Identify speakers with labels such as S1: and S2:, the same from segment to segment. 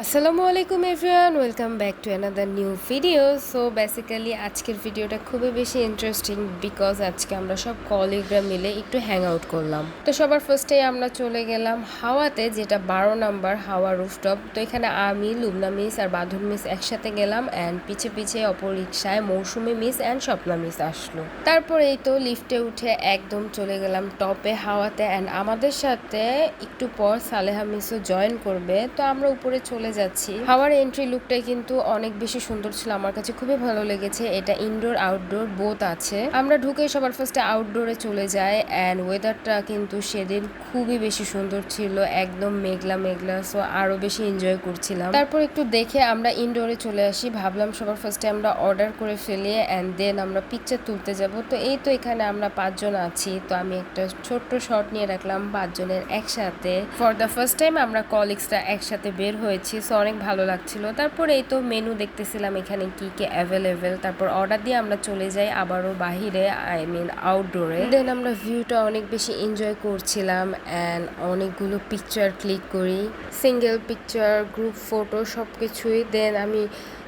S1: আসসালামু আলাইকুম everyone, welcome back to another new video. So basically আজকের ভিডিওটা খুবই বেশি ইন্টারেস্টিং বিকজ আজকে আমরা সব কলিগরা মিলে একটু হ্যাং আউট করলাম। তো সবার ফার্স্টেই আমরা চলে গেলাম হাওয়াতে, যেটা 12 নম্বর হাওয়া রুফটপ। তো এখানে আমি, লুবনা মিস আর বাঁধন মিস একসাথে গেলাম অ্যান্ড পিছে পিছে অপর রিক্সায় মৌসুমি মিস অ্যান্ড স্বপ্না মিস আসলো। তারপর এই তো লিফটে উঠে একদম চলে গেলাম টপে হাওয়াতে অ্যান্ড আমাদের সাথে একটু পর সালেহা মিসও জয়েন করবে। তো আমরা উপরে চলে যাচ্ছি। হাওয়ার এন্ট্রি লুকটাই কিন্তু অনেক বেশি সুন্দর ছিল, আমার কাছে খুবই ভালো লেগেছে। এটা ইনডোর আউটডোর বোথ আছে। আমরা ঢুকে সবার ফার্স্টে আউটডোরে চলে যাই অ্যান্ড ওয়েদারটা কিন্তু সেদিন খুবই বেশি সুন্দর ছিল, একদম মেঘলা মেঘলা। সো আরো বেশি এনজয় করছিলাম। তারপর একটু দেখে আমরা ইনডোরে চলে আসি। ভাবলাম সবার ফার্স্টে আমরা অর্ডার করে ফেলি অ্যান্ড দেন আমরা পিকচার তুলতে যাব। তো এই তো এখানে আমরা 5 জন আছি। তো আমি একটা ছোট্ট শট নিয়ে রাখলাম 5 জনের একসাথে। ফর দ্য ফার্স্ট টাইম আমরা কলিগসরা একসাথে বের হয়েছি, সো অনেক ভালো লাগছিল। তারপর এই তো মেনু দেখতেছিলাম এখানে কি কি অ্যাভেলেবেল। তারপর অর্ডার দিয়ে আমরা চলে যাই আবারও বাহিরে, আই মিন আউটডোরে। দেন আমরা ভিউটা অনেক বেশি এনজয় করছিলাম অ্যান্ড অনেকগুলো পিকচার ক্লিক করি, সিঙ্গেল পিকচার, গ্রুপ ফটো, সব কিছুই। দেন আমি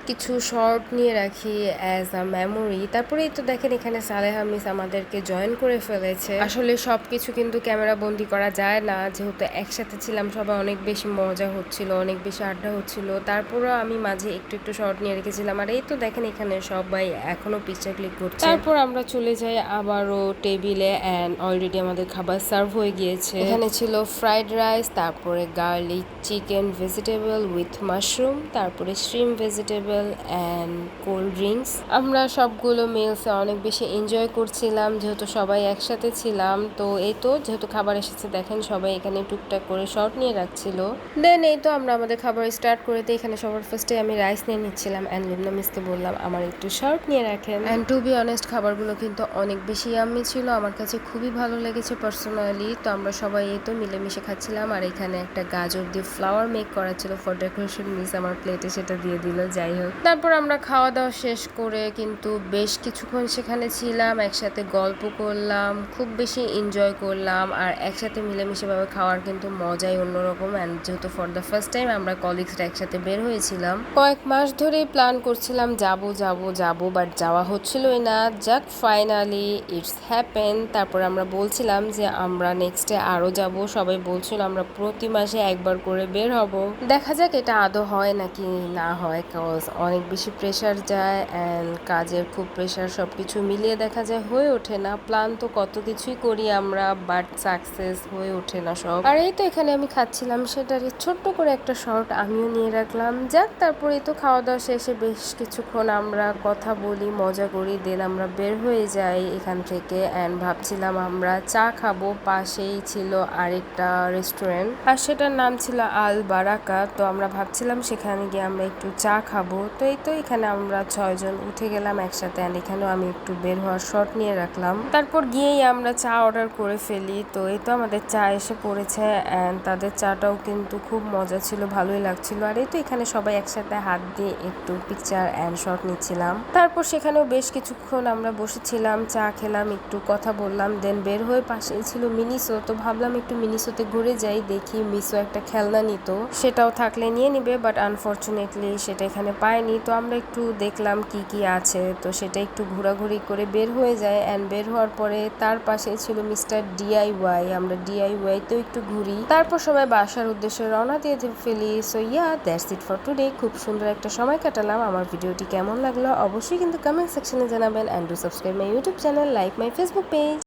S1: কিছু শর্ট নিয়ে রাখি অ্যাজ আ মেমোরি। তারপরেই তো দেখেন এখানে সালেহা মিস আমাদেরকে জয়েন করে ফেলেছে। আসলে সব কিছু কিন্তু ক্যামেরা বন্দি করা যায় না, যেহেতু একসাথে ছিলাম সবাই, অনেক বেশি মজা হচ্ছিল, অনেক বেশি আড্ডা হচ্ছিল। তারপরও আমি মাঝে একটু একটু শর্ট নিয়ে রেখেছিলাম। আর এই তো দেখেন এখানে সবাই এখনো পিকচার ক্লিক করছে। তারপর আমরা চলে যাই আবারও টেবিলে অ্যান্ড অলরেডি আমাদের খাবার সার্ভ হয়ে গিয়েছে। এখানে ছিল ফ্রাইড রাইস, তারপরে garlic chicken vegetable with mushroom, তারপরে shrimp vegetable and cold drinks. আমরা সবগুলো মিলসে অনেক বেশি এনজয় করছিলাম যেহেতু সবাই একসাথে ছিলাম। তো এই তো যেহেতু খাবার এসেছে দেখেন সবাই এখানে টুকটাক করে শর্ট নিয়ে রাখছিল। দেন এই তো আমরা আমাদের খাবার স্টার্ট করে দিই। এখানে সবার ফার্স্টে আমি রাইস নিয়ে নিচ্ছিলাম অ্যান্ড লুবনা মিসকে বললাম আমার একটু শর্ট নিয়ে রাখেন। অ্যান্ড টু বি অনেস্ট খাবারগুলো কিন্তু অনেক বেশি ইয়াম্মি ছিল, আমার কাছে খুবই ভালো লেগেছে পার্সোনালি। তো আমরা সবাই এই তো মিলেমিশে খাচ্ছিলাম। আর এখানে একটা গাজর দিয়ে ফ্লাওয়ার মেক করা ছিল ফর ডেকোরেশন, মিস আমার প্লেটে সেটা দিয়ে দিল। যাই হোক, তারপর আমরা খাওয়া দাওয়া শেষ করে কিন্তু বেশ কিছুক্ষণ সেখানে ছিলাম, একসাথে গল্প করলাম, খুব বেশি এনজয় করলাম। আর একসাথে মিলেমিশে ভাবে খাওয়ার কিন্তু মজাই অন্যরকম। অ্যান্ড যেহেতু ফর দ্য ফার্স্ট টাইম আমরা কলিগসরা একসাথে বের হয়েছিলাম, কয়েক মাস ধরেই প্ল্যান করছিলাম যাব যাব যাব, বাট যাওয়া হচ্ছিলই না। যাক ফাইনালি ইটস হ্যাপেন। তারপর আমরা বলছিলাম যে আমরা নেক্সটে আরও যাব, সবাই বলছিল আমরা প্রতি মাসে একবার করে বের হব। দেখা যাক এটা আদৌ হয় নাকি না হয়, কজ অনেক বেশি প্রেশার যায় অ্যান্ড কাজের খুব প্রেশার, সব কিছু মিলিয়ে দেখা যায় হয়ে ওঠে না। প্ল্যান তো কত কিছুই করি আমরা, বাট সাকসেস হয়ে ওঠে না সব। আর এই তো এখানে আমি খাচ্ছিলাম, সেটার ছোট্ট করে একটা শর্ট আমিও নিয়ে রাখলাম। যাক তারপরে তো খাওয়া দাওয়া শেষে বেশ কিছুক্ষণ আমরা কথা বলি, মজা করি, দেন আমরা বের হয়ে যাই এখান থেকে। অ্যান্ড ভাবছিলাম আমরা চা খাবো, পাশেই ছিল আরেকটা রেস্টুরেন্ট আর সেটার নাম ছিল আল বারাকা। তো আমরা ভাবছিলাম সেখানে গিয়ে আমরা একটু চা খাবো। তো এই তো এখানে আমরা 6 জন উঠে গেলাম একসাথে অ্যান্ড এখানেও আমি একটু বের হওয়ার শর্ট নিয়ে রাখলাম। তারপর গিয়েই আমরা চা অর্ডার করে ফেলি। তো এই তো আমাদের চা এসে পড়েছে অ্যান্ড তাদের চাটাও কিন্তু খুব মজা ছিল, ভালোই লাগছিল। আর এই তো এখানে সবাই একসাথে হাত দিয়ে একটু পিকচার অ্যান্ড শর্ট নিচ্ছিলাম। তারপর সেখানেও বেশ কিছুক্ষণ আমরা বসেছিলাম, চা খেলাম, একটু কথা বললাম, দেন বের হয়ে পাশেই ছিল মিনিসো। তো ভাবলাম একটু মিনিসোতে ঘুরে যাই, দেখি মিসো একটা খেলনা নিত, সেটাও থাকলে নিয়ে নিবে, বাট আনফর্চুনেটলি সেটা এখানে পাইনি। তো আমরা একটু দেখলাম কি কি আছে, তো সেটা একটু ঘোরাঘুরি করে বের হয়ে যায়। অ্যান্ড বের হওয়ার পরে তার পাশে ছিল মিস্টার ডিআইওয়াই, আমরা ডিআইওয়াই তো একটু ঘুরি, তারপর সবাই বাসার উদ্দেশ্যে রওনা দিয়ে ফেলি। So yeah, that's it for today. খুব সুন্দর একটা সময় কাটালাম। আমার ভিডিওটি কেমন লাগলো অবশ্যই কিন্তু কমেন্ট সেকশনে জানাবেন and do subscribe my YouTube channel, like my Facebook page.